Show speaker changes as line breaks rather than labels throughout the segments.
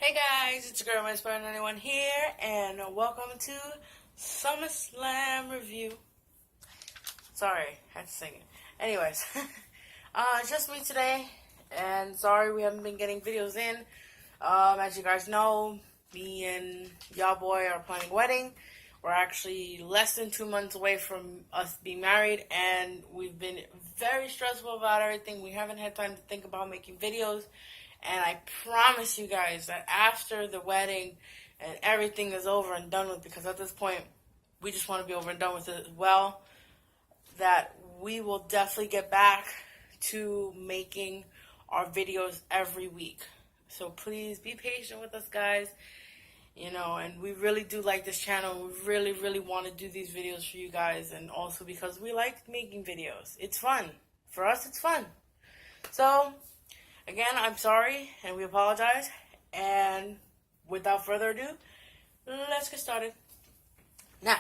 Hey guys, it's your girl, Inspired91 here, and welcome to SummerSlam review. Sorry, I had to sing it. Anyways, it's just me today, and sorry we haven't been getting videos in. As you guys know, me and y'all boy are planning a wedding. We're actually less than 2 months away from us being married, and we've been very stressful about everything. We haven't had time to think about making videos. And I promise you guys that after the wedding and everything is over and done with, because at this point, we just want to be over and done with it as well, that we will definitely get back to making our videos every week. So please be patient with us, guys. And we really do like this channel. We really, really want to do these videos for you guys. And also because we like making videos. It's fun. For us, it's fun. So again, I'm sorry, and we apologize, and without further ado, let's get started. Now,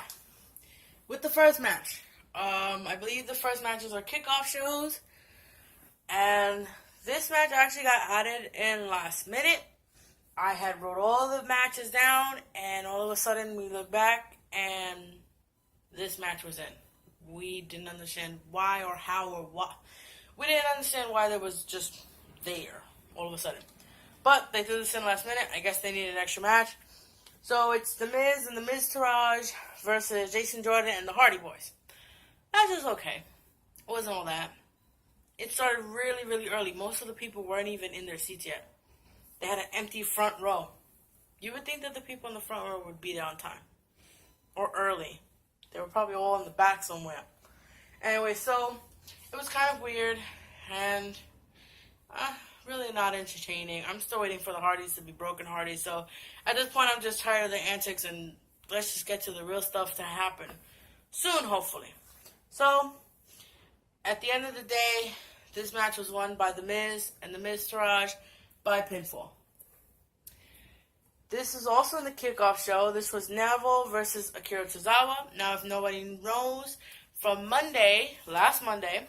with the first match, I believe the first matches are kickoff shows, and this match actually got added in last minute. I had wrote all the matches down, and all of a sudden we look back, and this match was in. We didn't understand why or how or what. We didn't understand why there was just there all of a sudden. But they threw this in last minute. I guess they needed an extra match. So it's The Miz and The Miz Taraj versus Jason Jordan and the Hardy Boys. That's just okay. It wasn't all that. It started really, really early. Most of the people weren't even in their seats yet. They had an empty front row. You would think that the people in the front row would be there on time. Or early. They were probably all in the back somewhere. Anyway, so it was kind of weird. And really not entertaining. I'm still waiting for the Hardys to be broken Hardys. So at this point, I'm just tired of the antics. And let's just get to the real stuff to happen soon, hopefully. So at the end of the day, this match was won by The Miz and The Miz Taraj by pinfall. This is also in the kickoff show. This was Neville versus Akira Tozawa. Now, if nobody knows, from last Monday,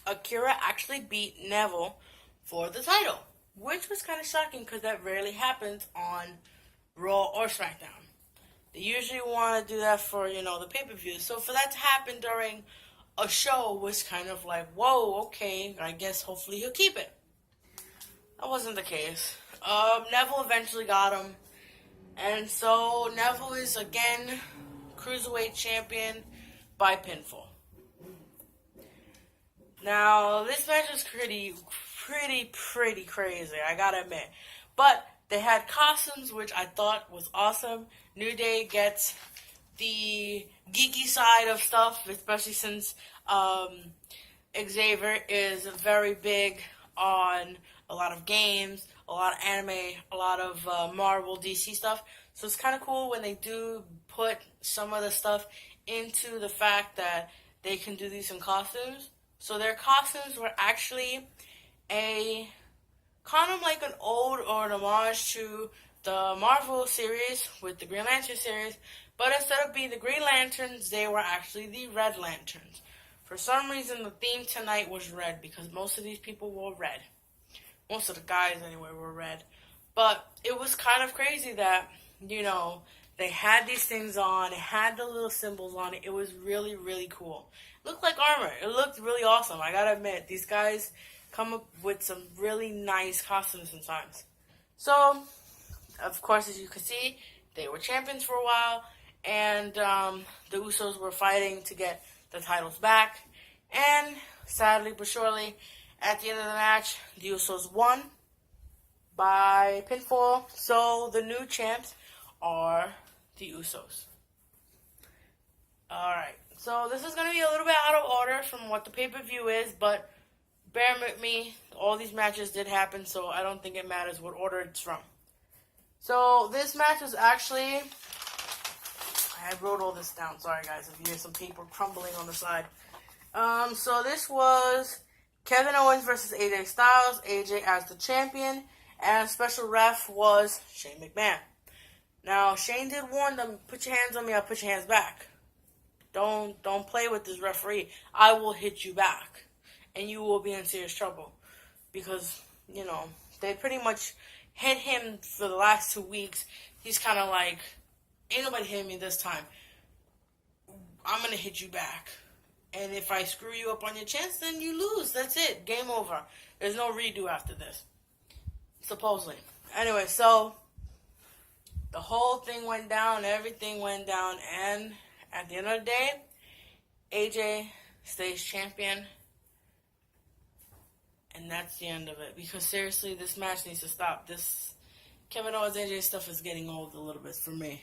Akira actually beat Neville for the title, which was kind of shocking because that rarely happens on Raw or SmackDown. They usually want to do that for, the pay-per-view. So for that to happen during a show was kind of like, whoa, okay, I guess hopefully he'll keep it. That wasn't the case. Neville eventually got him. And so Neville is again Cruiserweight Champion by pinfall. Now, this match was pretty crazy, I gotta admit. But they had costumes, which I thought was awesome. New Day gets the geeky side of stuff, especially since Xavier is very big on a lot of games, a lot of anime, a lot of Marvel, DC stuff. So it's kind of cool when they do put some of the stuff into the fact that they can do these in costumes. So their costumes were actually a kind of like an ode or an homage to the Marvel series with the Green Lantern series, but instead of being the Green Lanterns, they were actually the Red Lanterns. For some reason, the theme tonight was red because most of these people wore red. Most of the guys, anyway, were red. But it was kind of crazy that, they had these things on. It had the little symbols on it. It was really, really cool. It looked like armor. It looked really awesome. I gotta admit, these guys come up with some really nice costumes sometimes. So, of course, as you can see, they were champions for a while. And the Usos were fighting to get the titles back. And sadly but surely, at the end of the match, the Usos won by pinfall. So the new champs are the Usos. Alright, so this is going to be a little bit out of order from what the pay-per-view is, but bear with me. All these matches did happen, so I don't think it matters what order it's from. So this match was actually... I wrote all this down. Sorry, guys, if you hear some paper crumbling on the side. So this was Kevin Owens versus AJ Styles. AJ as the champion. And special ref was Shane McMahon. Now, Shane did warn them, put your hands on me, I'll put your hands back. Don't play with this referee. I will hit you back. And you will be in serious trouble. Because, they pretty much hit him for the last 2 weeks, he's kind of like, ain't nobody hitting me this time. I'm going to hit you back. And if I screw you up on your chance, then you lose. That's it. Game over. There's no redo after this. Supposedly. Anyway, so the whole thing went down. Everything went down. And at the end of the day, AJ stays champion. And that's the end of it. Because seriously, this match needs to stop. This Kevin Owens AJ stuff is getting old a little bit for me.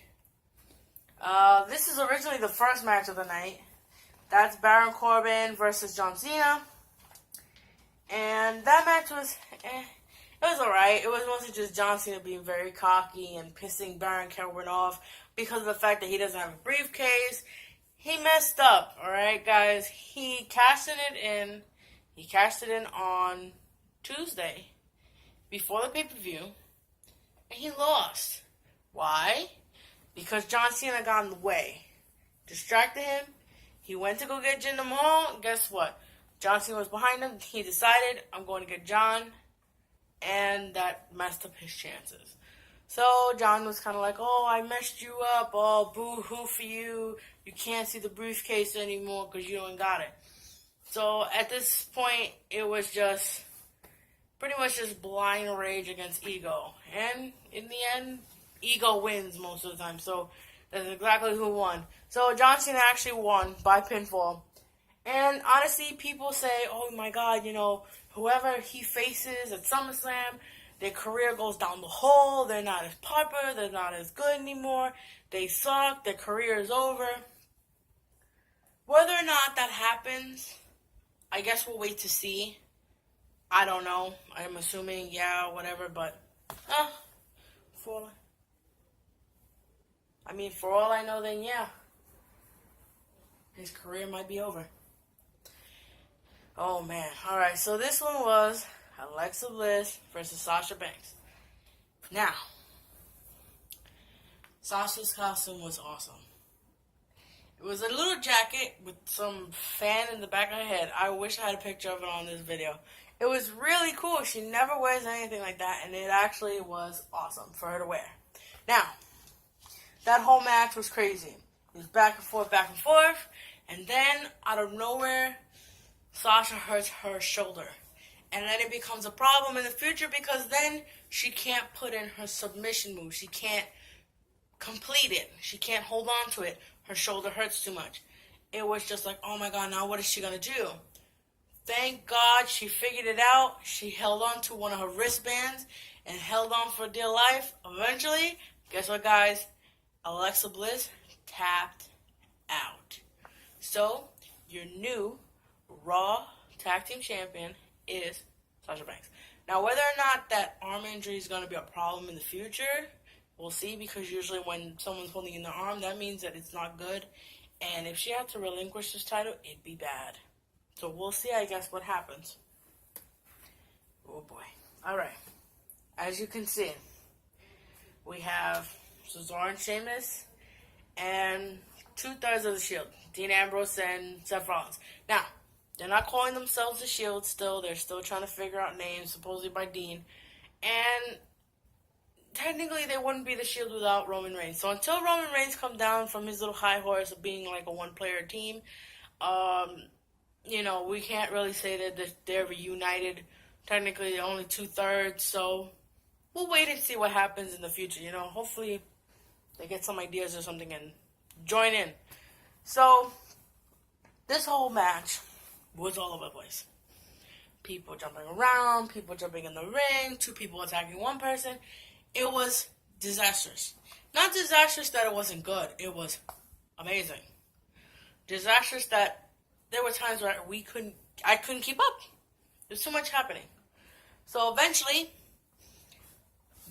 This is originally the first match of the night. That's Baron Corbin versus John Cena. And that match was, it was alright. It was mostly just John Cena being very cocky and pissing Baron Corbin off because of the fact that he doesn't have a briefcase. He messed up, alright, guys. He cashed it in. He cashed it in on Tuesday before the pay-per-view. And he lost. Why? Because John Cena got in the way. Distracted him. He went to go get Jinder Mahal. Guess what? John Cena was behind him. He decided, I'm going to get John. And that messed up his chances. So John was kind of like, oh, I messed you up. Oh, boo-hoo for you. You can't see the briefcase anymore because you don't got it. So at this point, it was just pretty much just blind rage against ego. And in the end, ego wins most of the time. So that's exactly who won. So John Cena actually won by pinfall. And honestly, people say, oh my God, you know, whoever he faces at SummerSlam, their career goes down the hole. They're not as popular. They're not as good anymore. They suck. Their career is over. Whether or not that happens, I guess we'll wait to see. I don't know. I'm assuming, yeah, whatever, but for all I know, then yeah, his career might be over. Oh man. Alright, so this one was Alexa Bliss versus Sasha Banks. Now, Sasha's costume was awesome. It was a little jacket with some fan in the back of her head. I wish I had a picture of it on this video. It was really cool. She never wears anything like that, and it actually was awesome for her to wear. Now, that whole match was crazy. It was back and forth, and then, out of nowhere, Sasha hurts her shoulder. And then it becomes a problem in the future because then she can't put in her submission move. She can't complete it. She can't hold on to it. Her shoulder hurts too much. It was just like, oh my God, now what is she going to do? Thank God she figured it out. She held on to one of her wristbands and held on for dear life. Eventually, guess what, guys? Alexa Bliss tapped out. So, your new Raw Tag Team Champion is Sasha Banks. Now, whether or not that arm injury is going to be a problem in the future, we'll see, because usually when someone's holding in their arm, that means that it's not good. And if she had to relinquish this title, it'd be bad. So we'll see, I guess, what happens. Oh boy. Alright. As you can see, we have Cesaro and Sheamus and 2/3 of the Shield. Dean Ambrose and Seth Rollins. Now, they're not calling themselves the Shield still. They're still trying to figure out names, supposedly by Dean. And technically, they wouldn't be the Shield without Roman Reigns. So until Roman Reigns comes down from his little high horse of being like a one-player team, we can't really say that they're reunited. Technically, they're only 2/3, so we'll wait and see what happens in the future. Hopefully they get some ideas or something and join in. So, this whole match was all over the place. People jumping around, people jumping in the ring, 2 people attacking 1 person. It was disastrous. Not disastrous that it wasn't good. It was amazing. Disastrous that there were times where I couldn't keep up. There's too much happening. So eventually,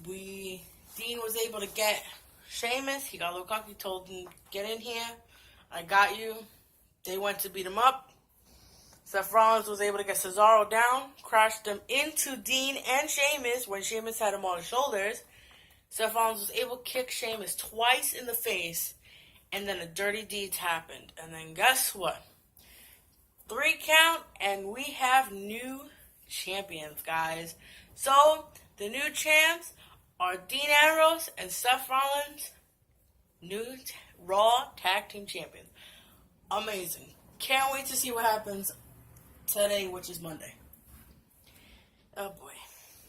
Dean was able to get Sheamus. He got a little cocky, told him, get in here. I got you. They went to beat him up. Seth Rollins was able to get Cesaro down, crashed them into Dean and Sheamus when Sheamus had him on his shoulders. Seth Rollins was able to kick Sheamus twice in the face, and then a dirty deeds happened. And then guess what? 3 count, and we have new champions, guys. So, the new champs are Dean Ambrose and Seth Rollins, new Raw Tag Team Champions. Amazing. Can't wait to see what happens today, which is Monday. Oh boy.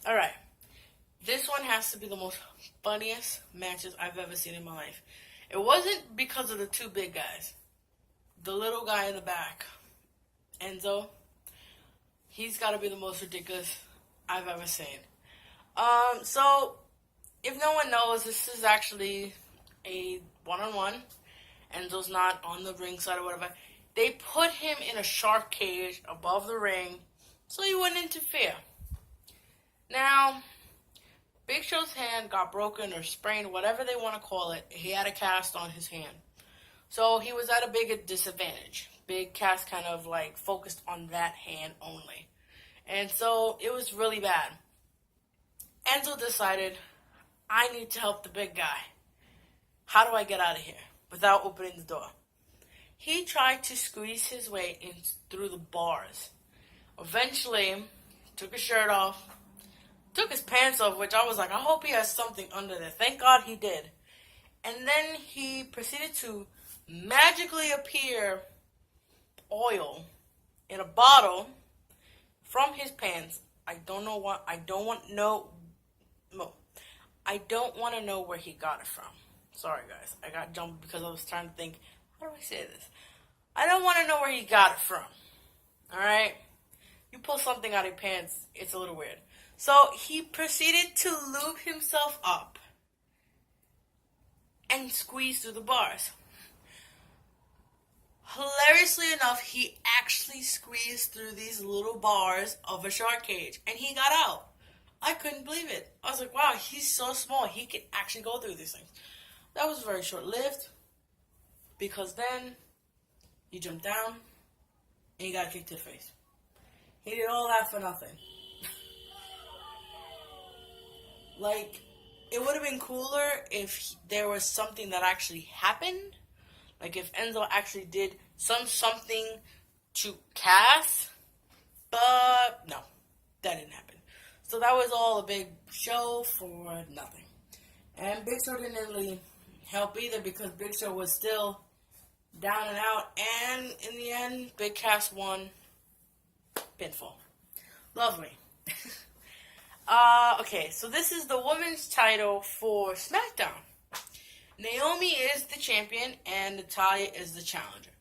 Alright. This one has to be the most funniest matches I've ever seen in my life. It wasn't because of the two big guys. The little guy in the back, Enzo, he's got to be the most ridiculous I've ever seen. So, if no one knows, this is actually a one-on-one. Enzo's not on the ring side or whatever. They put him in a shark cage above the ring so he wouldn't interfere. Now, Big Show's hand got broken or sprained, whatever they want to call it. He had a cast on his hand. So he was at a big disadvantage. Big cast kind of like focused on that hand only. And so it was really bad. Enzo decided, I need to help the big guy. How do I get out of here without opening the door? He tried to squeeze his way in through the bars. Eventually, took his shirt off, took his pants off, which I was like, I hope he has something under there. Thank God he did. And then he proceeded to magically appear oil in a bottle from his pants. I don't want to know where he got it from. Sorry guys, I got jumped because I was trying to think, how do I say this? I don't want to know where he got it from. Alright? You pull something out of your pants, it's a little weird. So he proceeded to lube himself up and squeeze through the bars. Hilariously enough, he actually squeezed through these little bars of a shark cage, and he got out. I couldn't believe it. I was like, wow, he's so small. He can actually go through these things. That was very short-lived, because then he jumped down, and he got kicked to the face. He did all that for nothing. Like, it would have been cooler if there was something that actually happened. Like if Enzo actually did something to Cass. But no, that didn't happen. So that was all a big show for nothing. And Big Show didn't really help either because Big Show was still down and out. And in the end, Big Cass won. Pinfall. Lovely. Okay, so this is the women's title for SmackDown. Naomi is the champion and Natalya is the challenger.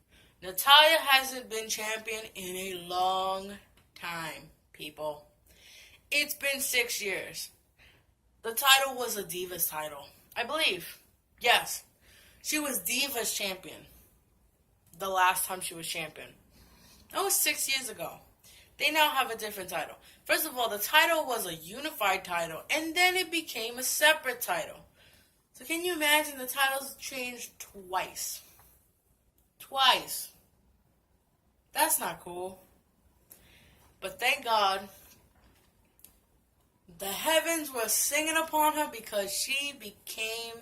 Natalya hasn't been champion in a long time, people. It's been 6 years. The title was a Divas title, I believe. Yes, she was Divas champion the last time she was champion. That was 6 years ago. They now have a different title. First of all, the title was a unified title, and then it became a separate title. So can you imagine the titles changed twice? Twice. That's not cool. But thank God, the heavens were singing upon her because she became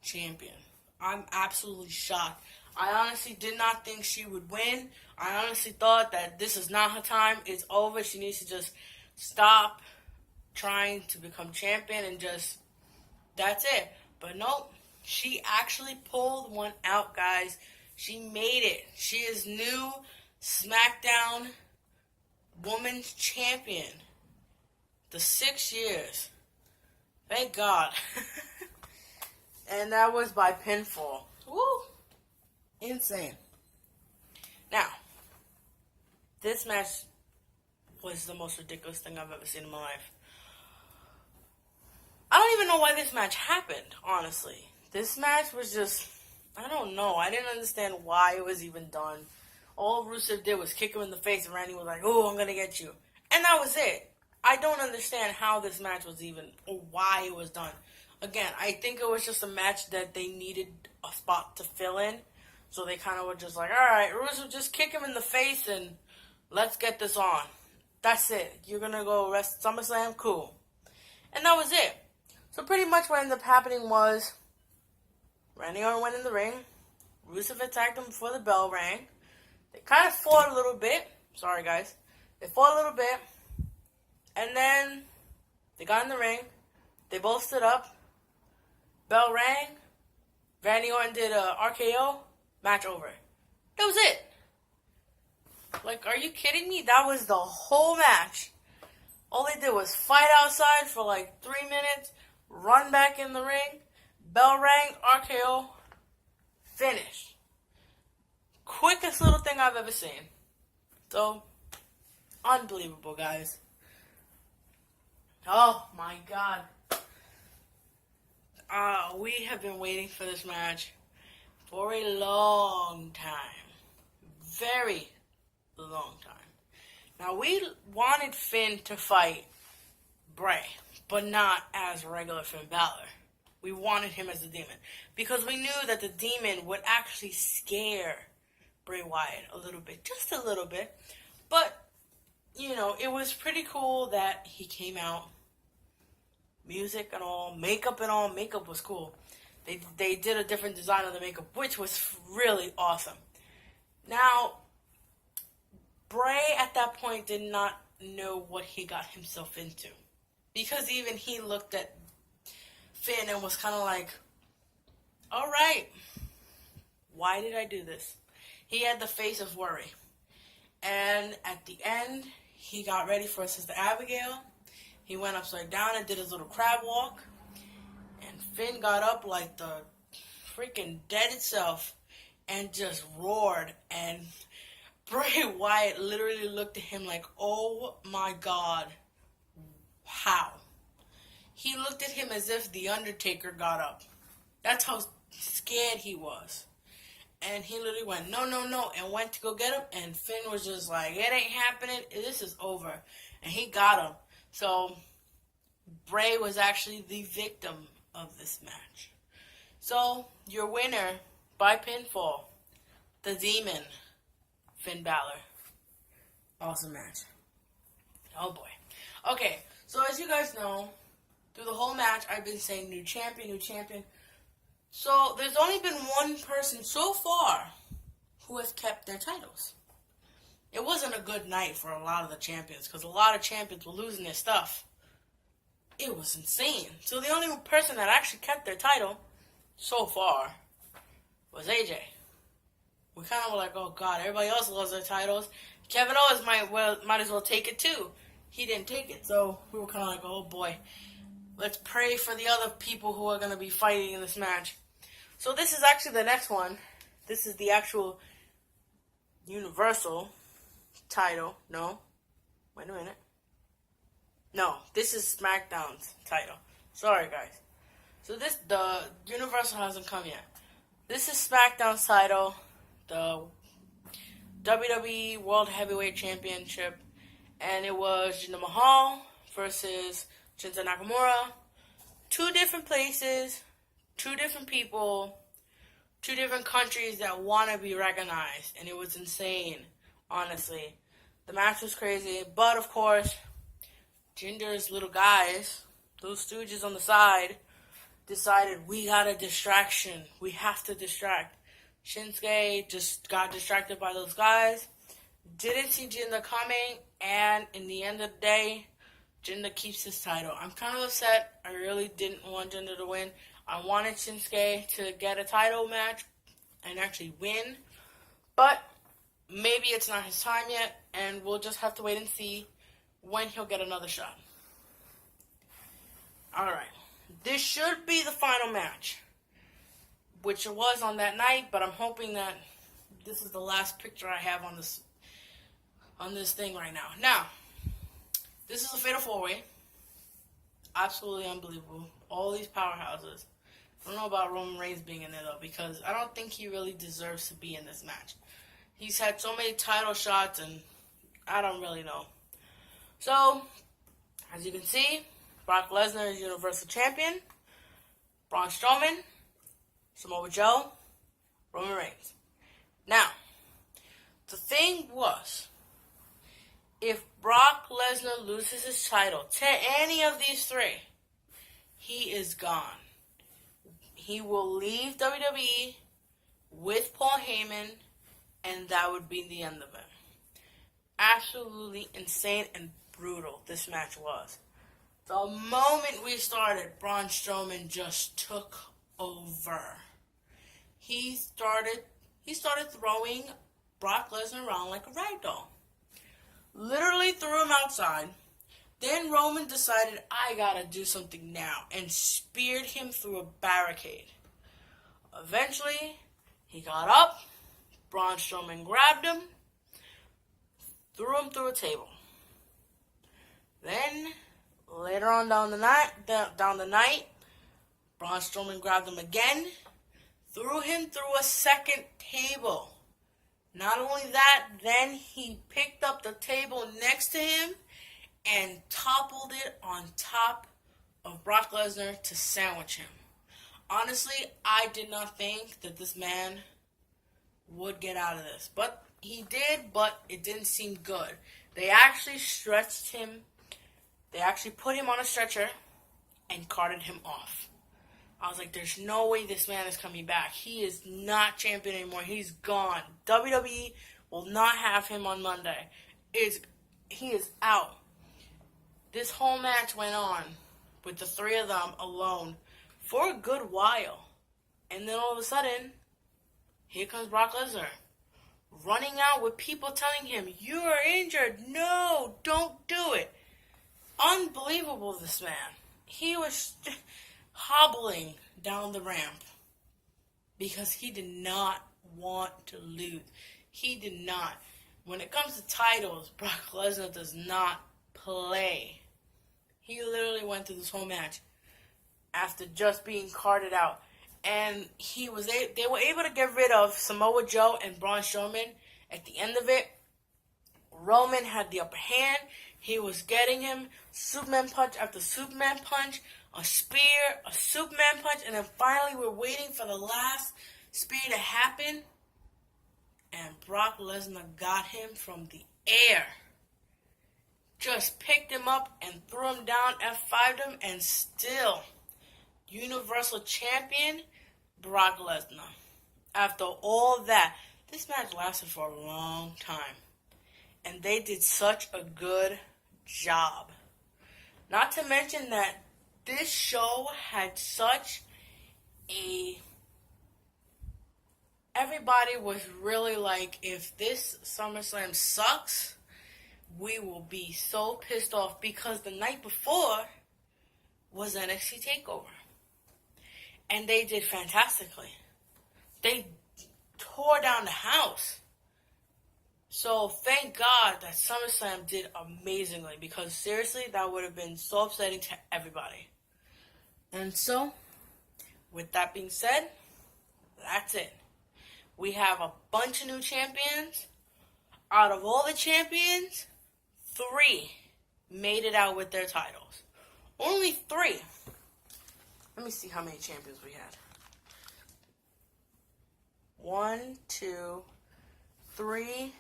champion. I'm absolutely shocked. I honestly did not think she would win. I honestly thought that this is not her time. It's over. She needs to just stop trying to become champion and just, that's it. But nope, she actually pulled one out, guys. She made it. She is new SmackDown Women's Champion. The 6 years. Thank God. And that was by pinfall. Woo! Insane. Now, this match was the most ridiculous thing I've ever seen in my life. I don't even know why this match happened, honestly. This match was just, I don't know. I didn't understand why it was even done. All Rusev did was kick him in the face, and Randy was like, oh, I'm going to get you. And that was it. I don't understand how this match was even, or why it was done. Again, I think it was just a match that they needed a spot to fill in. So they kind of were just like, alright, Rusev, just kick him in the face and let's get this on. That's it. You're going to go rest SummerSlam? Cool. And that was it. So pretty much what ended up happening was Randy Orton went in the ring. Rusev attacked him before the bell rang. They kind of fought a little bit. Sorry, guys. They fought a little bit. And then they got in the ring. They both stood up. Bell rang. Randy Orton did a RKO. Match over. That was it. Like, are you kidding me? That was the whole match. All they did was fight outside for like 3 minutes, run back in the ring, bell rang, RKO, finish. Quickest little thing I've ever seen. So, unbelievable, guys. Oh my God. We have been waiting for this match for a long time. Very long time. Now, we wanted Finn to fight Bray, but not as regular Finn Balor. We wanted him as the Demon, because we knew that the Demon would actually scare Bray Wyatt a little bit, just a little bit. But, you know, it was pretty cool that he came out, music and all, makeup and all. Makeup was cool. They did a different design of the makeup, which was really awesome. Now, Bray at that point did not know what he got himself into, because even he looked at Finn and was kind of like, all right, why did I do this? He had the face of worry. And at the end, he got ready for Sister Abigail. He went upside down and did his little crab walk. And Finn got up like the freaking dead itself and just roared. And Bray Wyatt literally looked at him like, oh my God, how? He looked at him as if The Undertaker got up. That's how scared he was. And he literally went, no, no, no, and went to go get him. And Finn was just like, it ain't happening. This is over. And he got him. So, Bray was actually the victim of this match. So, your winner by pinfall, the Demon, Finn Balor. Awesome match. Oh boy. Okay, so as you guys know, through the whole match, I've been saying new champion, new champion. So, there's only been one person so far who has kept their titles. It wasn't a good night for a lot of the champions, because a lot of champions were losing their stuff. It was insane. So, the only person that actually kept their title so far was AJ. We kind of were like, oh God, everybody else lost their titles. Kevin Owens might as well take it too. He didn't take it, so we were kind of like, oh boy. Let's pray for the other people who are going to be fighting in this match. So this is actually the next one. This is the actual Universal title. No. Wait a minute. No, this is SmackDown's title. Sorry, guys. So the Universal hasn't come yet. This is SmackDown's title. The WWE World Heavyweight Championship. And it was Jinder Mahal versus Shinsuke Nakamura. 2 different places, 2 different people, 2 different countries that want to be recognized. And it was insane, honestly. The match was crazy. But, of course, Jinder's little guys, those stooges on the side, decided we got a distraction. We have to distract. Shinsuke just got distracted by those guys. Didn't see Jinder coming. And in the end of the day, Jinder keeps his title. I'm kind of upset. I really didn't want Jinder to win. I wanted Shinsuke to get a title match and actually win. But maybe it's not his time yet, and we'll just have to wait and see when he'll get another shot. Alright. This should be the final match, which it was on that night, but I'm hoping that this is the last picture I have on this thing right now. Now, this is a Fatal 4-Way. Absolutely unbelievable. All these powerhouses. I don't know about Roman Reigns being in there, though, because I don't think he really deserves to be in this match. He's had so many title shots, and I don't really know. So, as you can see, Brock Lesnar is Universal Champion. Braun Strowman, Samoa Joe, Roman Reigns. Now, the thing was, if Brock Lesnar loses his title to any of these 3, he is gone. He will leave WWE with Paul Heyman, and that would be the end of it. Absolutely insane and brutal this match was. The moment we started, Braun Strowman just took over. He started throwing Brock Lesnar around like a rag doll. Literally threw him outside. Then Roman decided, I gotta do something now, and speared him through a barricade. Eventually, he got up. Braun Strowman grabbed him, threw him through a table. Then, later on down the night, Braun Strowman grabbed him again, threw him through a second table. Not only that, then he picked up the table next to him and toppled it on top of Brock Lesnar to sandwich him. Honestly, I did not think that this man would get out of this. But he did, but it didn't seem good. They actually stretched him. They actually put him on a stretcher and carted him off. I was like, there's no way this man is coming back. He is not champion anymore. He's gone. WWE will not have him on Monday. He is out. This whole match went on with the three of them alone for a good while. And then all of a sudden, here comes Brock Lesnar, running out with people telling him, you are injured. No, don't do it. Unbelievable, this man. He was hobbling down the ramp because he did not want to lose. He did not. When it comes to titles, Brock Lesnar does not play. He literally went through this whole match after just being carted out. And they were able to get rid of Samoa Joe and Braun Strowman. At the end of it, Roman had the upper hand. He was getting him Superman punch after Superman punch, a spear, a Superman punch, and then finally we're waiting for the last spear to happen. And Brock Lesnar got him from the air. Just picked him up and threw him down, F5'd him, and still Universal Champion Brock Lesnar. After all that, this match lasted for a long time. And they did such a good job. Not to mention that this show had such a... Everybody was really like, if this SummerSlam sucks, we will be so pissed off, because the night before was NXT TakeOver. And they did fantastically. They tore down the house. So thank God that SummerSlam did amazingly, because seriously, that would have been so upsetting to everybody. And so, with that being said, that's it. We have a bunch of new champions. Out of all the champions, 3 made it out with their titles. Only 3. Let me see how many champions we had. 1, 2, 3,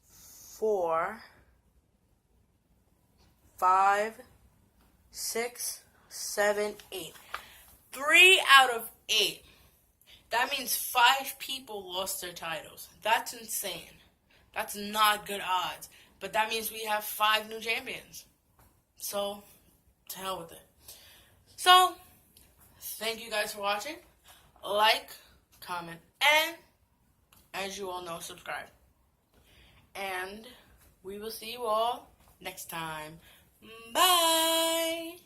4, 5, 6, 7, 8. 3 out of 8. That means 5 people lost their titles. That's insane. That's not good odds. But that means we have 5 new champions. So, to hell with it. So, thank you guys for watching. Like, comment, and, as you all know, subscribe. And we will see you all next time. Bye!